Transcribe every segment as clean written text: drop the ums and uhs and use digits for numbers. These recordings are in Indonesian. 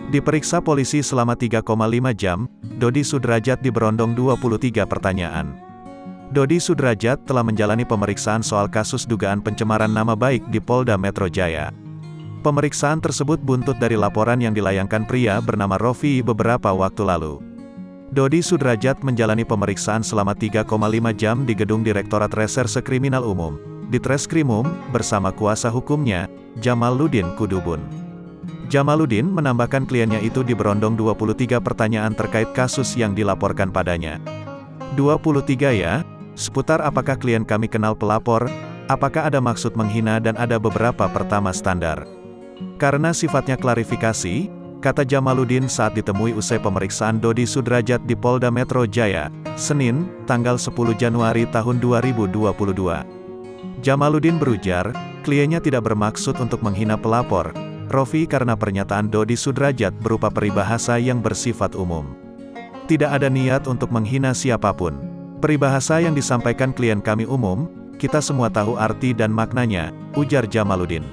Diperiksa polisi selama 3,5 jam, Dodi Sudrajat diberondong 23 pertanyaan. Dodi Sudrajat telah menjalani pemeriksaan soal kasus dugaan pencemaran nama baik di Polda Metro Jaya. Pemeriksaan tersebut buntut dari laporan yang dilayangkan pria bernama Rofi beberapa waktu lalu. Dodi Sudrajat menjalani pemeriksaan selama 3,5 jam di Gedung Direktorat Reserse Kriminal Umum, Ditreskrimum, bersama kuasa hukumnya, Jamaluddin Kudubun. Jamaluddin menambahkan kliennya itu diberondong 23 pertanyaan terkait kasus yang dilaporkan padanya. 23 ya? Seputar apakah klien kami kenal pelapor, apakah ada maksud menghina dan ada beberapa pertama standar. Karena sifatnya klarifikasi, kata Jamaluddin saat ditemui usai pemeriksaan Dodi Sudrajat di Polda Metro Jaya, Senin, tanggal 10 Januari tahun 2022. Jamaluddin berujar, kliennya tidak bermaksud untuk menghina pelapor, Rofi, karena pernyataan Dodi Sudrajat berupa peribahasa yang bersifat umum. Tidak ada niat untuk menghina siapapun. Peribahasa yang disampaikan klien kami umum, kita semua tahu arti dan maknanya, ujar Jamaluddin.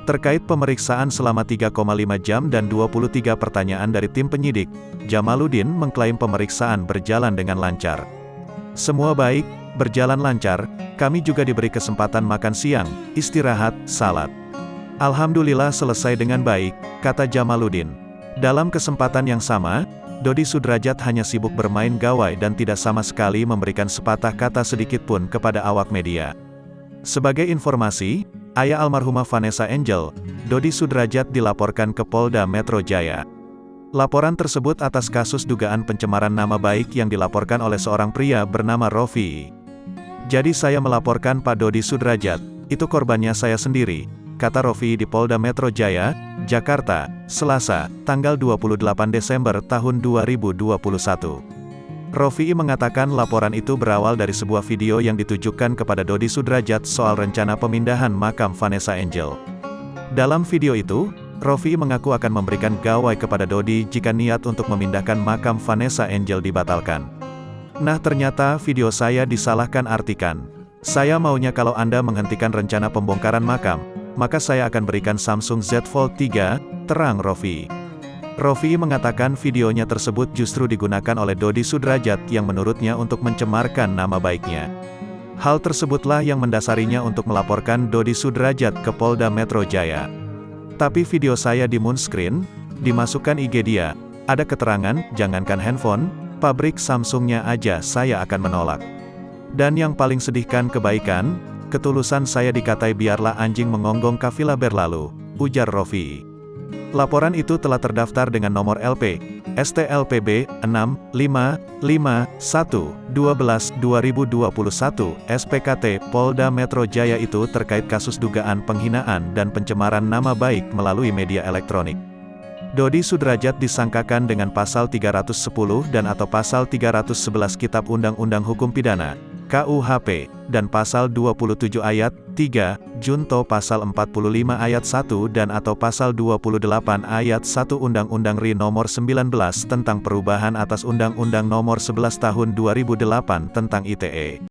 Terkait pemeriksaan selama 3,5 jam dan 23 pertanyaan dari tim penyidik, Jamaluddin mengklaim pemeriksaan berjalan dengan lancar. Semua baik, berjalan lancar, kami juga diberi kesempatan makan siang, istirahat, salat. Alhamdulillah selesai dengan baik, kata Jamaluddin. Dalam kesempatan yang sama, Dodi Sudrajat hanya sibuk bermain gawai dan tidak sama sekali memberikan sepatah kata sedikitpun kepada awak media. Sebagai informasi, ayah almarhumah Vanessa Angel, Dodi Sudrajat dilaporkan ke Polda Metro Jaya. Laporan tersebut atas kasus dugaan pencemaran nama baik yang dilaporkan oleh seorang pria bernama Rofi. Jadi saya melaporkan Pak Dodi Sudrajat, itu korbannya saya sendiri, kata Rofi di Polda Metro Jaya, Jakarta, Selasa, tanggal 28 Desember tahun 2021. Rofi mengatakan laporan itu berawal dari sebuah video yang ditujukan kepada Dodi Sudrajat soal rencana pemindahan makam Vanessa Angel. Dalam video itu, Rofi mengaku akan memberikan gawai kepada Dodi jika niat untuk memindahkan makam Vanessa Angel dibatalkan. Nah, ternyata video saya disalahkan artikan. Saya maunya kalau Anda menghentikan rencana pembongkaran makam, maka saya akan berikan Samsung Z Fold 3, terang Rofi. Rofi mengatakan videonya tersebut justru digunakan oleh Dodi Sudrajat yang menurutnya untuk mencemarkan nama baiknya. Hal tersebutlah yang mendasarinya untuk melaporkan Dodi Sudrajat ke Polda Metro Jaya. Tapi video saya di moonscreen, dimasukkan IG dia, ada keterangan, jangankan handphone, pabrik Samsungnya aja saya akan menolak. Dan yang paling sedihkan kebaikan, ketulusan saya dikatai biarlah anjing mengonggong kafilah berlalu, ujar Rofi. Laporan itu telah terdaftar dengan nomor LP, STLPB, 6551-12-2021, SPKT, Polda Metro Jaya itu terkait kasus dugaan penghinaan dan pencemaran nama baik melalui media elektronik. Dodi Sudrajat disangkakan dengan pasal 310 dan atau pasal 311 Kitab Undang-Undang Hukum Pidana, KUHP, dan pasal 27 ayat 3, junto pasal 45 ayat 1 dan atau pasal 28 ayat 1 Undang-Undang RI nomor 19 tentang perubahan atas Undang-Undang nomor 11 tahun 2008 tentang ITE.